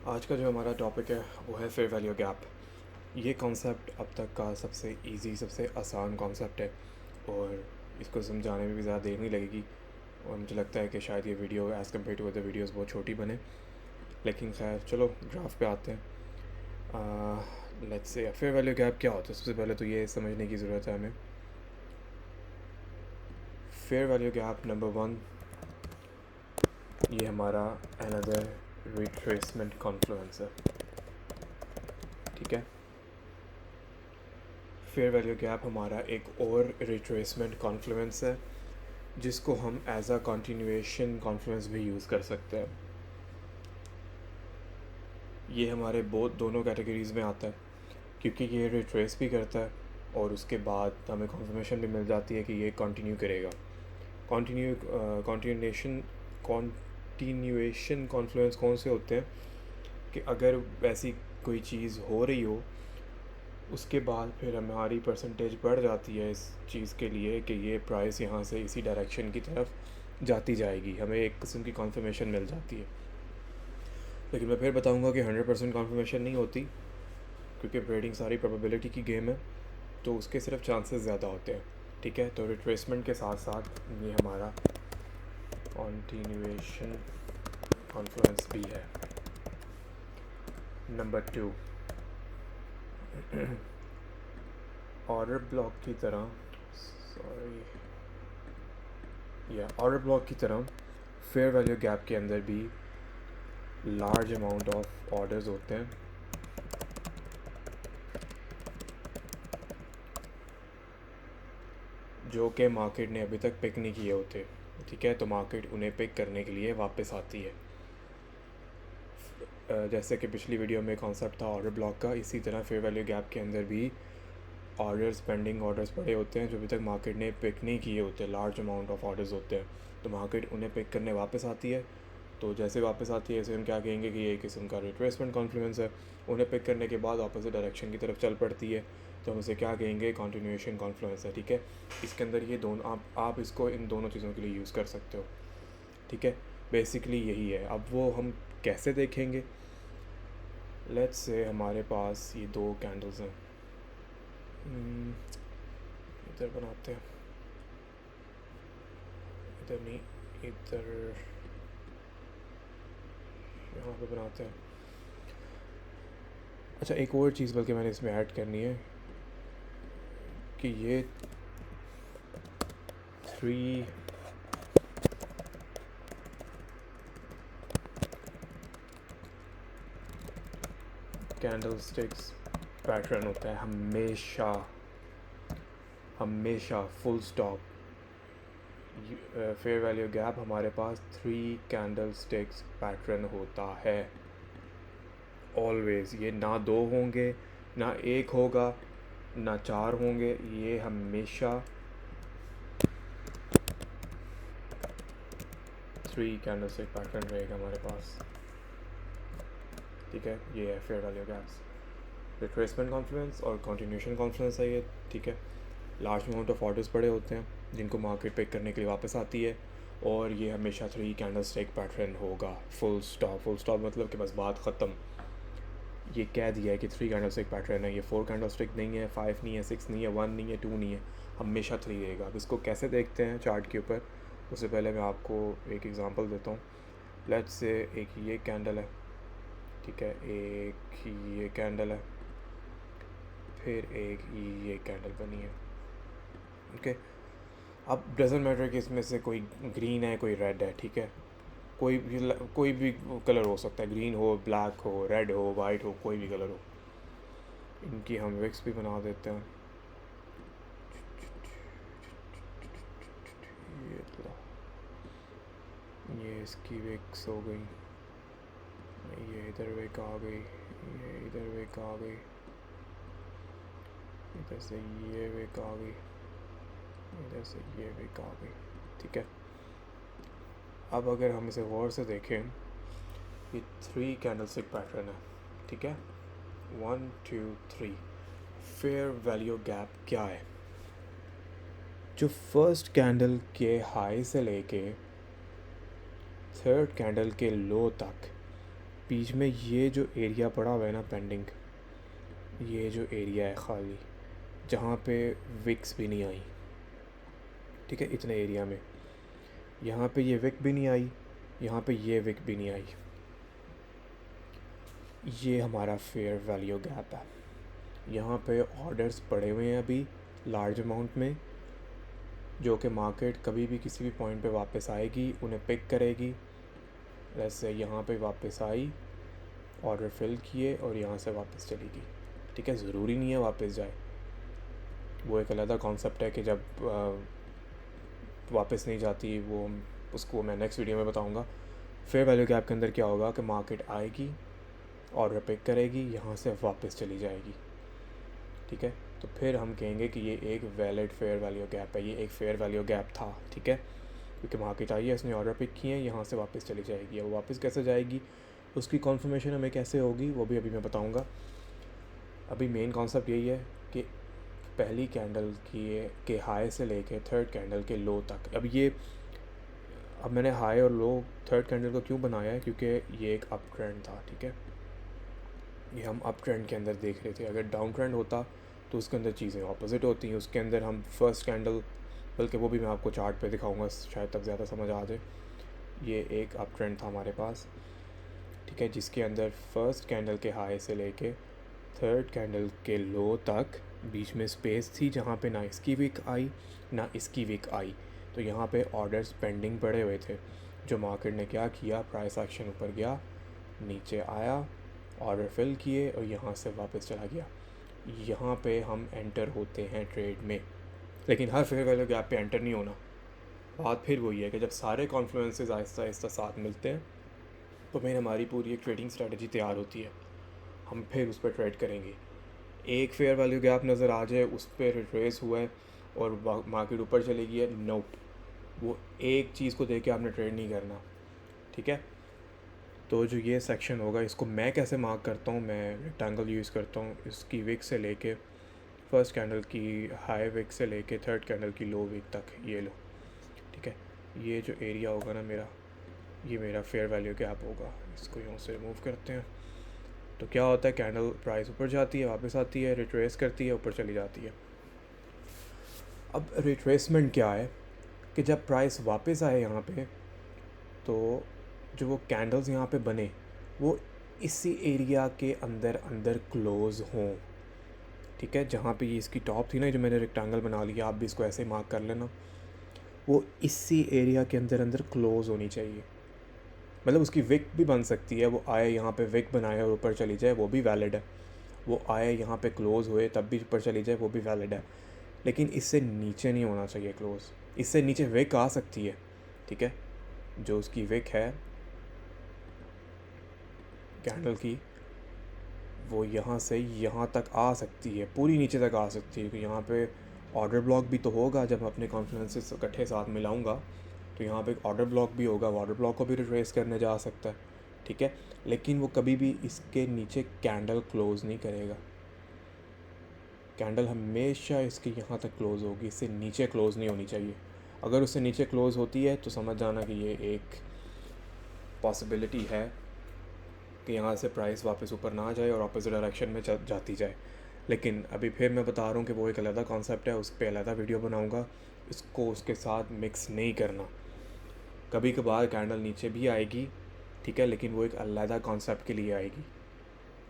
आज का जो हमारा टॉपिक है वो है फेयर वैल्यू गैप। ये कॉन्सेप्ट अब तक का सबसे इजी, सबसे आसान कॉन्सेप्ट है और इसको समझाने में भी ज़्यादा देर नहीं लगेगी। और मुझे लगता है कि शायद ये video as compare to other videos बहुत छोटी बने, लेकिन खैर चलो ग्राफ पे आते हैं। Let's say fair value gap क्या होता है। सबसे पहले तो ये समझने की ज़रूरत है हमें। फेयर वैल्यू गैप नंबर 1, ये हमारा अनदर रिट्रेसमेंट कॉन्फ्लुएंस है, ठीक है। फेयर वैल्यू गैप हमारा एक और रिट्रेसमेंट कॉन्फ्लुएंस है जिसको हम एज अ कंटिन्यूएशन कॉन्फ्लुएंस भी यूज़ कर सकते हैं। ये हमारे दोनों कैटेगरीज़ में आता है क्योंकि ये रिट्रेस भी करता है और उसके बाद हमें कॉन्फर्मेशन भी मिल जाती है कि ये कंटिन्यू करेगा। कॉन्टिन्यूएशन कॉन्फ्लुएंस कौन से होते हैं कि अगर वैसी कोई चीज़ हो रही हो उसके बाद फिर हमारी परसेंटेज बढ़ जाती है इस चीज़ के लिए कि ये प्राइस यहाँ से इसी डायरेक्शन की तरफ जाती जाएगी, हमें एक किस्म की कॉन्फर्मेशन मिल जाती है। लेकिन मैं फिर बताऊँगा कि 100% कॉन्फर्मेशन नहीं होती क्योंकि ट्रेडिंग सारी प्रोबेबिलिटी की गेम है, तो उसके सिर्फ चांसेस ज़्यादा होते हैं, ठीक है। तो रिट्रेसमेंट के साथ साथ ये हमारा कॉन्टिन्यूएशन कॉन्फ्लुएंस भी है। नंबर 2, ऑर्डर ब्लॉक की तरह ऑर्डर ब्लॉक की तरह फेयर वैल्यू गैप के अंदर भी लार्ज अमाउंट ऑफ ऑर्डर्स होते हैं जो कि मार्केट ने अभी तक पिक नहीं किए होते, ठीक है। तो मार्केट उन्हें पिक करने के लिए वापस आती है। जैसे कि पिछली वीडियो में कॉन्सेप्ट था ऑर्डर ब्लॉक का, इसी तरह फेयर वैल्यू गैप के अंदर भी ऑर्डर्स, पेंडिंग ऑर्डर्स पड़े होते हैं जो अभी तक मार्केट ने पिक नहीं किए होते। लार्ज अमाउंट ऑफ ऑर्डर्स होते हैं, तो मार्केट उन्हें पिक करने वापस आती है। तो जैसे वापस आती है ऐसे हम क्या कहेंगे कि ये किस्म का रिट्रेसमेंट कॉन्फ्लुएंस है। उन्हें पिक करने के बाद ऑपोजिट डायरेक्शन की तरफ चल पड़ती है, तो हम उसे क्या कहेंगे, कंटिन्यूएशन कॉन्फ्लुएंस है, ठीक है। इसके अंदर ये दोनों आप इसको इन दोनों चीज़ों के लिए यूज़ कर सकते हो, ठीक है। बेसिकली यही है। अब वो हम कैसे देखेंगे, लेट्स से हमारे पास ये दो कैंडल्स हैं, इधर बनाते हैं, इधर नहीं, इधर यहाँ पे बनाते हैं। अच्छा, एक और चीज़ बल्कि मैंने इसमें ऐड करनी है कि ये 3 कैंडल स्टिक्स पैटर्न होता है हमेशा, हमेशा full stop. Fair value gap हमारे पास 3 कैंडल स्टिक्स पैटर्न होता है ऑलवेज़। ये ना 2 होंगे, ना 1 होगा, ना 4 होंगे, ये हमेशा 3 कैंडल स्टिक पैटर्न रहेगा हमारे पास, ठीक है। ये है fair value gaps. Retracement Confluence और कंटिन्यूएशन कॉन्फ्लुएंस है ये, ठीक है। लार्ज अमाउंट ऑफ ऑर्डर्स पड़े होते हैं जिनको मार्केट पिक करने के लिए वापस आती है, और ये हमेशा 3 कैंडल स्टिक पैटर्न होगा, फुल स्टॉप। फुल स्टॉप मतलब कि बस बात ख़त्म। ये कह दिया है कि 3 कैंडल स्टिक पैटर्न है, ये 4 कैंडल स्टिक नहीं है, 5 नहीं है, 6 नहीं है, 1 नहीं है, 2 नहीं है, हमेशा 3 रहेगा। अब इसको कैसे देखते हैं चार्ट के ऊपर, उससे पहले मैं आपको एक एग्जांपल देता हूँ। लेट्स से एक ये कैंडल है, ठीक है, एक ये कैंडल है, फिर एक ये कैंडल बनी है, ओके। अब डजेंट मैटर कि इसमें से कोई ग्रीन है, कोई रेड है, ठीक है। कोई भी कलर हो सकता है, ग्रीन हो, ब्लैक हो, रेड हो, वाइट हो, कोई भी कलर हो। इनकी हम विक्स भी बना देते हैं। ये इसकी विक्स हो गई, ये इधर विक आ गई, ये इधर विक आ गई, इधर से ये विक आ गई, इधर से ये विक आ गई, ठीक है। अब अगर हम इसे गौर से देखें, ये 3 कैंडल स्टिक पैटर्न है, ठीक है, 1 2 3। फेयर वैल्यू गैप क्या है, जो फर्स्ट कैंडल के हाई से लेके थर्ड कैंडल के लो तक बीच में ये जो एरिया पड़ा हुआ है ना पेंडिंग, ये जो एरिया है खाली जहाँ पे विक्स भी नहीं आई, ठीक है, इतने एरिया में यहाँ पे ये विक भी नहीं आई, यहाँ पे ये विक भी नहीं आई, ये हमारा फेयर वैल्यू गैप है। यहाँ पे ऑर्डर्स पड़े हुए हैं अभी लार्ज अमाउंट में, जो कि मार्केट कभी भी किसी भी पॉइंट पे वापस आएगी, उन्हें पिक करेगी। जैसे यहाँ पे वापस आई, ऑर्डर फिल किए और यहाँ से वापस चली गई, ठीक है। ज़रूरी नहीं है वापस जाए, वो एक अलग कॉन्सेप्ट है कि जब वापस नहीं जाती, वो उसको मैं नेक्स्ट वीडियो में बताऊँगा। फेयर वैल्यू गैप के अंदर क्या होगा कि मार्केट आएगी, ऑर्डर पिक करेगी, यहाँ से वापस चली जाएगी, ठीक है। तो फिर हम कहेंगे कि ये एक वैलिड फेयर वैल्यू गैप है, ये एक फेयर वैल्यू गैप था, ठीक है, क्योंकि मार्केट आई है, उसने ऑर्डर पिक किए हैं, यहाँ से वापस चली जाएगी। अब वापस कैसे जाएगी, उसकी कॉन्फर्मेशन हमें कैसे होगी, वो भी अभी मैं बताऊँगा। अभी मेन कॉन्सेप्ट यही है कि पहली कैंडल के हाई से लेके थर्ड कैंडल के लो तक, अब मैंने हाई और लो थर्ड कैंडल को क्यों बनाया है, क्योंकि ये एक अप ट्रेंड था, ठीक है। ये हम अप ट्रेंड के अंदर देख रहे थे। अगर डाउन ट्रेंड होता तो उसके अंदर चीज़ें ऑपोजिट होती हैं। उसके अंदर हम फर्स्ट कैंडल, बल्कि वो भी मैं आपको चार्ट पे दिखाऊंगा, शायद तक ज़्यादा समझ आ जाए। ये एक अप ट्रेंड था हमारे पास, ठीक है, जिसके अंदर फर्स्ट कैंडल के हाई से लेके थर्ड कैंडल के लो तक बीच में स्पेस थी, जहाँ पे ना इसकी वीक आई ना इसकी वीक आई। तो यहाँ पे ऑर्डर्स पेंडिंग पड़े हुए थे। जो मार्केट ने क्या किया, प्राइस एक्शन ऊपर गया, नीचे आया, ऑर्डर फिल किए और यहाँ से वापस चला गया। यहाँ पे हम एंटर होते हैं ट्रेड में, लेकिन हर फेयर वैल्यू गैप पे एंटर नहीं होना। बात फिर वही है कि जब सारे कॉन्फ्लुएंसेस आहिस्ता आहिस्ता साथ मिलते हैं तो फिर हमारी पूरी एक ट्रेडिंग स्ट्रेटजी तैयार होती है। हम फिर उस पर ट्रेड करेंगे। एक फेयर वैल्यू गैप नज़र आ जाए, उस पर रिट्रेस हुआ है और मार्केट ऊपर चली गई है, नोप, वो एक चीज़ को देख के आपने ट्रेड नहीं करना, ठीक है। तो जो ये सेक्शन होगा, इसको मैं कैसे मार्क करता हूँ, मैं रेक्टेंगल यूज़ करता हूँ। इसकी विक से लेके फर्स्ट कैंडल की हाई विक से लेके थर्ड कैंडल की लो विक तक, ये लो, ठीक है। ये जो एरिया होगा ना मेरा, ये मेरा फेयर वैल्यू गैप होगा। इसको यहाँ से रिमूव करते हैं। तो क्या होता है, कैंडल प्राइस ऊपर जाती है, वापस आती है, रिट्रेस करती है, ऊपर चली जाती है। अब रिट्रेसमेंट क्या है कि जब प्राइस वापस आए यहाँ पे, तो जो वो कैंडल्स यहाँ पे बने वो इसी एरिया के अंदर अंदर क्लोज़ हों, ठीक है। जहाँ पे ये इसकी टॉप थी ना, जो मैंने रेक्टेंगल बना लिया, आप भी इसको ऐसे ही मार्क कर लेना, वो इसी एरिया के अंदर अंदर क्लोज़ होनी चाहिए। मतलब उसकी विक भी बन सकती है, वो आए यहाँ पे विक बनाए और ऊपर चली जाए, वो भी वैलिड है। वो आए यहाँ पे क्लोज़ हुए तब भी ऊपर चली जाए, वो भी वैलिड है। लेकिन इससे नीचे नहीं होना चाहिए क्लोज़। इससे नीचे विक आ सकती है, ठीक है। जो उसकी विक है कैंडल की, वो यहाँ से यहाँ तक आ सकती है, पूरी नीचे तक आ सकती है। क्योंकि यहाँ पे ऑर्डर ब्लॉक भी तो होगा। जब मैं अपने कॉन्फ्लुएंसेस इकट्ठे साथ मिलाऊंगा तो यहाँ पे एक ऑर्डर ब्लॉक भी होगा, ऑर्डर ब्लॉक को भी रिट्रेस करने जा सकता है, ठीक है। लेकिन वो कभी भी इसके नीचे कैंडल क्लोज़ नहीं करेगा। कैंडल हमेशा इसके यहाँ तक क्लोज़ होगी, इससे नीचे क्लोज़ नहीं होनी चाहिए। अगर उससे नीचे क्लोज़ होती है तो समझ जाना कि ये एक पॉसिबिलिटी है कि यहाँ से प्राइस वापस ऊपर ना जाए और अपोजिट डायरेक्शन में जाती जाए। लेकिन अभी फिर मैं बता रहा हूँ कि वो एक अलग कॉन्सेप्ट है, उस पर अलग वीडियो बनाऊँगा। इसको उसके साथ मिक्स नहीं करना। कभी कभार कैंडल नीचे भी आएगी, ठीक है, लेकिन वो एक अलग कॉन्सेप्ट के लिए आएगी,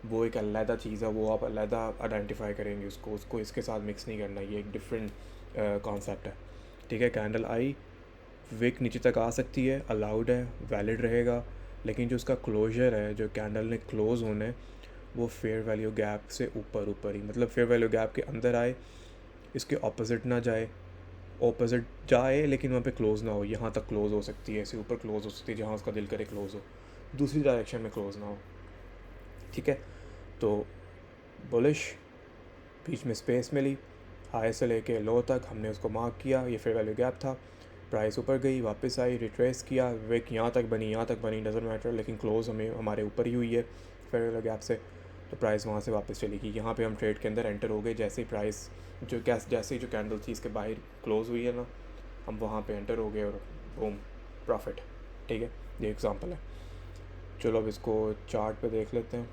वो एक अलग चीज़ है, वो आप अलग आइडेंटिफाई करेंगे उसको इसके साथ मिक्स नहीं करना। ये एक डिफरेंट कॉन्सेप्ट है, ठीक है। कैंडल आई, विक नीचे तक आ सकती है, अलाउड है, वैलिड रहेगा। लेकिन जो उसका क्लोजर है, जो कैंडल ने क्लोज़ होना है, वो फेयर वैल्यू गैप से ऊपर ही, मतलब फेयर वैल्यू गैप के अंदर आए, इसके ऑपोजिट ना जाए, ऑपोजिट जाए लेकिन वहाँ पे क्लोज़ ना हो। यहाँ तक क्लोज़ हो सकती है, ऐसे ऊपर क्लोज़ हो सकती है, जहाँ उसका दिल करे क्लोज़ हो, दूसरी डायरेक्शन में क्लोज़ ना हो, ठीक है। तो बुलिश, बीच में स्पेस मिली, हाई से लेके लो तक हमने उसको मार्क किया, ये फेयर वैल्यू गैप था। प्राइस ऊपर गई, वापस आई, रिट्रेस किया, विक यहाँ तक बनी, डजंट मैटर, लेकिन क्लोज़ हमारे ऊपर ही हुई है फेयर वैल्यू गैप से। तो प्राइस वहाँ से वापस चली गई। यहाँ पे हम ट्रेड के अंदर एंटर हो गए। जैसे ही प्राइस जैसे ही जो कैंडल थी इसके बाहर क्लोज़ हुई है ना, हम वहाँ पे एंटर हो गए और बूम, प्रॉफिट, ठीक है। ये एग्जांपल है। चलो अब इसको चार्ट पे देख लेते हैं।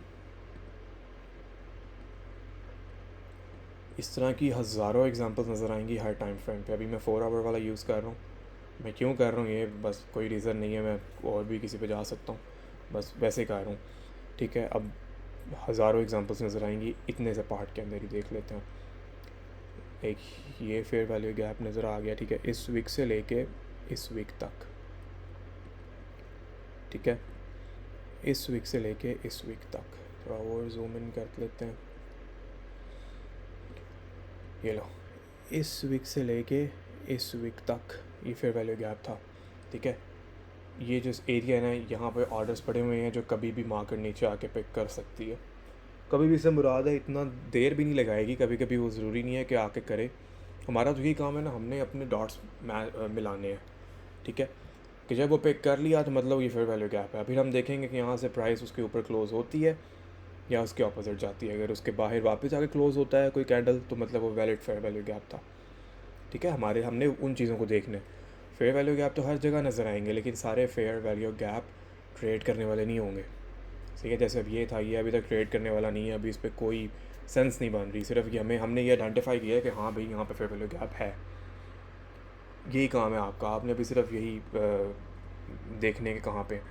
इस तरह की हज़ारों एग्जांपल्स नज़र आएंगी हर टाइम फ्रेम पे। अभी मैं 4 आवर वाला यूज़ कर रहा हूँ। मैं क्यों कर रहा हूँ ये बस कोई रीज़न नहीं है, मैं और भी किसी पे जा सकता हूँ, बस वैसे ही कर रहा हूँ। ठीक है, अब हज़ारों एग्जांपल्स नज़र आएंगी, इतने से पार्ट के अंदर ही देख लेते हैं। एक ये फेयर वैल्यू गैप नज़र आ गया। ठीक है, इस वीक से लेके इस वीक तक। ठीक है, इस वीक से लेके इस वीक तक। थोड़ा और जूम इन कर लेते हैं। ये लो, इस वीक से लेके इस वीक तक ये फेयर वैल्यू गैप था। ठीक है, ये जो एरिया है ना, यहाँ पे ऑर्डर्स पड़े हुए हैं जो कभी भी मार्केट नीचे आके पिक कर सकती है। कभी भी, इससे मुराद है इतना देर भी नहीं लगाएगी। कभी कभी वो ज़रूरी नहीं है कि आके करे। हमारा तो यही काम है ना, हमने अपने डॉट्स मिलाने हैं। ठीक है, कि जब वो पिक कर लिया तो मतलब ये फेयर वैल्यू गैप है। फिर हम देखेंगे कि यहाँ से प्राइस उसके ऊपर क्लोज़ होती है या उसके ऑपोजिट जाती है। अगर उसके बाहर वापस आके क्लोज़ होता है कोई कैंडल तो मतलब वो वैलिड फेयर वैल्यू गैप था। ठीक है, हमने उन चीज़ों को देखना है। फेयर वैल्यू गैप तो हर जगह नज़र आएंगे, लेकिन सारे फेयर वैल्यू गैप ट्रेड करने वाले नहीं होंगे। ठीक है, जैसे अब ये था, ये अभी तक ट्रेड करने वाला नहीं है, अभी इस पर कोई सेंस नहीं बन रही। सिर्फ ये हमने ये आइडेंटिफाई किया है कि हाँ भाई यहाँ पे फेयर वैल्यू गैप है। यही काम है आपका, आपने अभी सिर्फ यही देखने के कहाँ पे।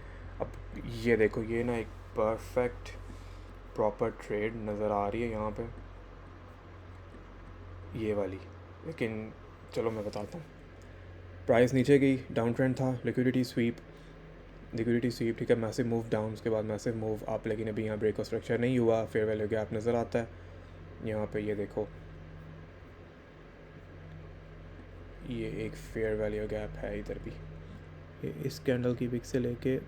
अब ये देखो, ये ना एक परफेक्ट प्रॉपर ट्रेड नज़र आ रही है यहाँ पे, ये वाली। लेकिन चलो मैं बताता हूँ। प्राइस नीचे गई, डाउन ट्रेंड था, लिक्विडिटी स्वीप। ठीक है, मैसिव मूव डाउन, उसके बाद मैसिव मूव अप, लेकिन अभी यहाँ ब्रेक ऑफ स्ट्रक्चर नहीं हुआ। फेयर वैल्यू गैप नज़र आता है यहाँ पे, ये देखो, ये एक फेयर वैल्यू गैप है इधर भी। ये इस कैंडल की विक से लेके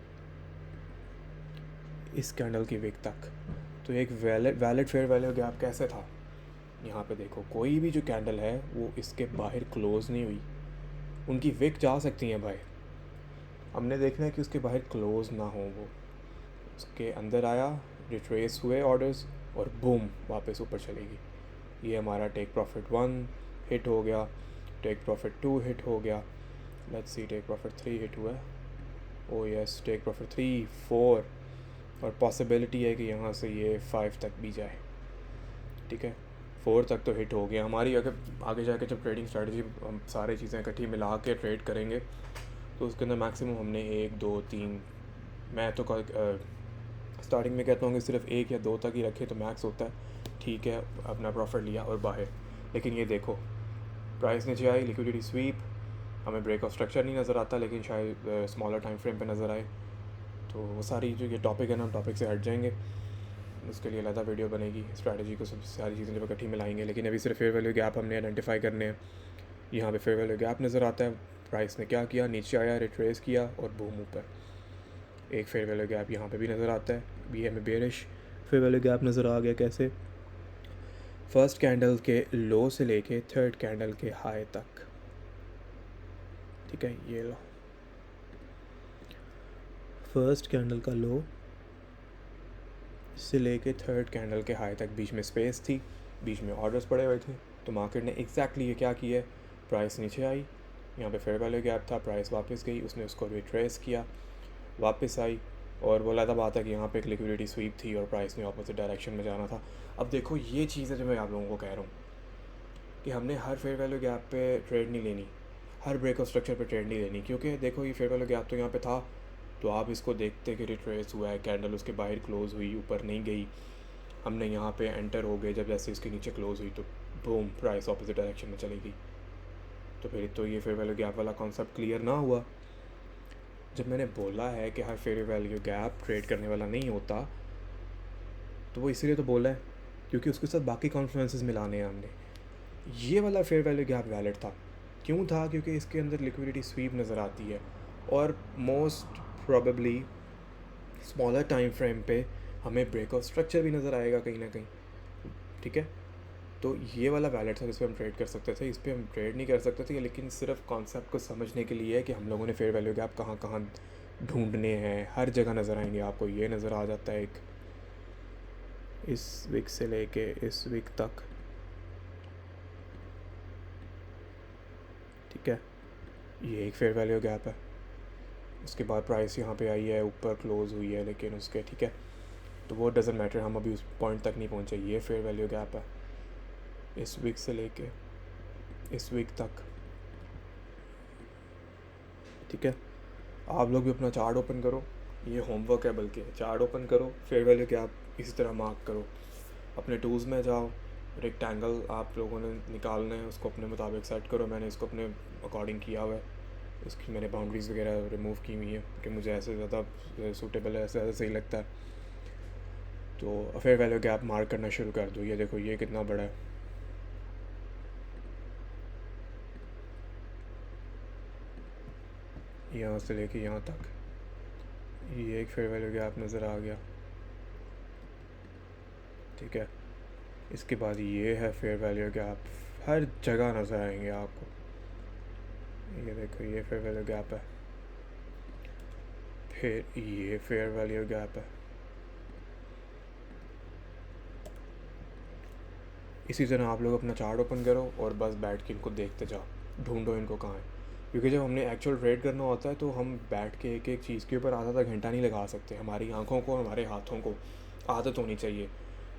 इस कैंडल की विक तक। तो एक वैलिड फेयर वैल्यू गैप कैसे था, यहाँ पे देखो, कोई भी जो कैंडल है वो इसके बाहर क्लोज़ नहीं हुई। उनकी विक जा सकती हैं बाहर, हमने देखना है कि उसके बाहर क्लोज़ ना हो। वो उसके अंदर आया, रिट्रेस हुए ऑर्डर्स और बूम वापस ऊपर चलेगी। ये हमारा टेक प्रॉफिट 1 हिट हो गया, टेक प्रॉफिट 2 हिट हो गया। Let's see, take profit 3 hit हुआ है। ओ यस, टेक प्रॉफिट 3, 4, और पॉसिबिलिटी है कि यहाँ से ये 5 तक भी जाए। ठीक है, 4 तक तो हिट हो गया हमारी। अगर आगे जाके जब ट्रेडिंग स्ट्रेटजी हम सारी चीज़ें इकट्ठी मिला के ट्रेड करेंगे तो उसके अंदर मैक्सिमम हमने 1, 2, 3, मैं तो स्टार्टिंग में कहता हूँ कि सिर्फ 1 या 2 तक ही रखे तो मैक्स होता है। ठीक है, अपना प्रॉफिट लिया और बाहर। लेकिन ये देखो, प्राइस नीचे आई, लिक्विडिटी स्वीप, हमें ब्रेक ऑफ स्ट्रक्चर नहीं नज़र आता, लेकिन शायद स्मॉलर टाइम फ्रेम पे नज़र आए। तो वो सारी जो ये टॉपिक है ना, टॉपिक से हट जाएंगे, उसके लिए अलग वीडियो बनेगी। स्ट्रैटेजी को सब सारी चीज़ें जब इकट्ठी मिलाएंगे, लेकिन अभी सिर्फ फेयर वैल्यू गैप हमने आइडेंटिफाई करने हैं। यहाँ पे फेयर वैल्यू गैप नज़र आता है, प्राइस ने क्या किया, नीचे आया, रिट्रेस किया और बूम ऊपर। एक फेयर वैल्यू गैप यहाँ पे भी नज़र आता है, बी में बेरिश फेयर वैल्यू गैप नज़र आ गया। कैसे, फर्स्ट कैंडल के लो से लेके थर्ड कैंडल के हाई तक। ठीक है, ये लो, फर्स्ट कैंडल का लो से लेके थर्ड कैंडल के हाई तक बीच में स्पेस थी, बीच में ऑर्डर्स पड़े हुए थे। तो मार्केट ने एग्जैक्टली ये क्या किया है, प्राइस नीचे आई, यहाँ पे फेयर वैल्यू गैप था, प्राइस वापस गई, उसने उसको रिट्रेस किया, वापस आई, और बोला था बात है कि यहाँ पे एक लिक्विडिटी स्वीप थी और प्राइस ने अपोजिट डायरेक्शन में जाना था। अब देखो, ये चीज़ है जो मैं आप लोगों को कह रहा हूँ कि हमने हर फेयर वैल्यू गैप पे ट्रेड नहीं लेनी, हर ब्रेक ऑफ स्ट्रक्चर पे ट्रेड नहीं लेनी। क्योंकि देखो, ये फेयर वैल्यू गैप तो यहाँ पे था, तो आप इसको देखते कि रिट्रेस हुआ है, कैंडल उसके बाहर क्लोज़ हुई, ऊपर नहीं गई, हमने यहाँ पे एंटर हो गए, जब जैसे इसके नीचे क्लोज़ हुई तो बूम, प्राइस ऑपोजिट डायरेक्शन में चली गई। तो फिर तो ये फेयर वैल्यू गैप वाला कॉन्सेप्ट क्लियर ना हुआ। जब मैंने बोला है कि हर फेयर वैल्यू गैप ट्रेड करने वाला नहीं होता, तो वो इसीलिए तो बोला है क्योंकि उसके साथ बाकी कॉन्फ्लुएंसेस मिलाने हैं हमने। ये वाला फेयर वैल्यू गैप वैलिड था, क्यों था, क्योंकि इसके अंदर लिक्विडिटी स्वीप नज़र आती है और most probably smaller time frame पे हमें ब्रेक ऑफ स्ट्रक्चर भी नज़र आएगा कहीं ना कहीं। ठीक है, तो ये वाला वैलिड था जिस पर हम ट्रेड कर सकते थे, इस पर हम ट्रेड नहीं कर सकते थे, लेकिन सिर्फ कॉन्सेप्ट को समझने के लिए है कि हम लोगों ने फेयर वैल्यू गैप कहाँ कहाँ ढूंढने हैं। हर जगह नज़र आएंगे आपको, ये नज़र आ जाता है एक इस वीक से लेके इस वीक तक। ठीक है, ये एक फेयर वैल्यू गैप है। उसके बाद प्राइस यहाँ पे आई है, ऊपर क्लोज़ हुई है लेकिन उसके, ठीक है, तो वो डज़न्ट मैटर, हम अभी उस पॉइंट तक नहीं पहुँचे। ये फेयर वैल्यू गैप है इस वीक से लेके इस वीक तक, ठीक है। आप लोग भी अपना चार्ट ओपन करो, ये होमवर्क है, बल्कि चार्ट ओपन करो, फेयर वैल्यू गैप इसी तरह मार्क करो, अपने टूल्स में जाओ, रेक्टेंगल आप लोगों ने निकालना है, उसको अपने मुताबिक सेट करो। मैंने इसको अपने अकॉर्डिंग किया हुआ है, इसकी मैंने बाउंड्रीज़ वगैरह रिमूव की हुई है कि मुझे ऐसे ज़्यादा सूटेबल है, ऐसे ज़्यादा सही लगता है। तो फेयर वैल्यू गैप मार्क करना शुरू कर दो। ये देखो ये कितना बड़ा है, यहाँ से लेके यहाँ तक, ये एक फेयर वैल्यू गैप नज़र आ गया, ठीक है। इसके बाद ये है फेयर वैल्यू गैप, हर जगह नज़र आएंगे आपको। ये देखो ये फेयर वैल्यू गैप है, फिर ये फेयर वैल्यू गैप है। इसी तरह आप लोग अपना चार्ट ओपन करो और बस बैठ के इनको देखते जाओ, ढूंढो इनको कहाँ है। क्योंकि जब हमने एक्चुअल ट्रेड करना होता है तो हम बैठ के एक एक चीज़ के ऊपर आधा घंटा नहीं लगा सकते। हमारी आंखों को, हमारे हाथों को आदत होनी चाहिए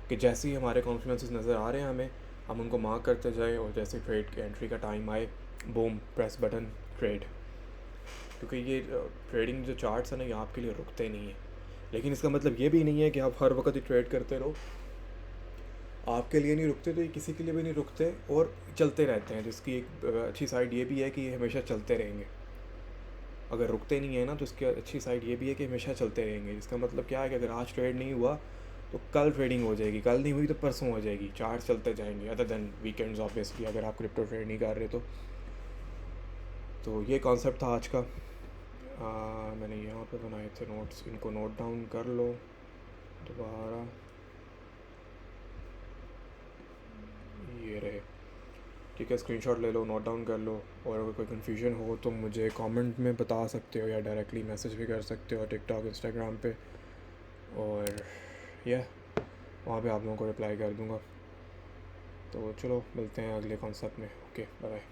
कि जैसे ही हमारे कॉन्फ्लुएंसेस नज़र आ रहे हैं हमें, हम उनको मार्क करते जाए, और जैसे ट्रेड की एंट्री का टाइम आए, बूम, प्रेस बटन, ट्रेड। क्योंकि ये ट्रेडिंग जो चार्ट्स हैं ना, ये आपके लिए रुकते नहीं हैं। लेकिन इसका मतलब ये भी नहीं है कि आप हर वक्त ही ट्रेड करते रहो। आपके लिए नहीं रुकते तो ये किसी के लिए भी नहीं रुकते, और चलते रहते हैं। जिसकी एक अच्छी साइड ये भी है कि ये हमेशा चलते रहेंगे। अगर रुकते नहीं है ना, तो इसकी अच्छी साइड ये भी है कि हमेशा चलते रहेंगे। इसका मतलब क्या है कि अगर आज ट्रेड नहीं हुआ तो कल ट्रेडिंग हो जाएगी, कल नहीं हुई तो परसों हो जाएगी, चार्ट चलते जाएंगे, अदर देन वीकेंड्स ऑब्वियसली, अगर आप क्रिप्टो ट्रेड नहीं कर रहे तो ये कॉन्सेप्ट था आज का। मैंने यहाँ पे बनाए थे नोट्स, इनको नोट डाउन कर लो दोबारा, ये रहे, ठीक है। स्क्रीनशॉट ले लो, नोट डाउन कर लो, और अगर कोई कन्फ्यूजन हो तो मुझे कमेंट में बता सकते हो, या डायरेक्टली मैसेज भी कर सकते हो टिकटॉक, इंस्टाग्राम पे, और यह वहाँ पे आप लोगों को रिप्लाई कर दूँगा। तो चलो मिलते हैं अगले कॉन्सेप्ट में। Okay, bye bye.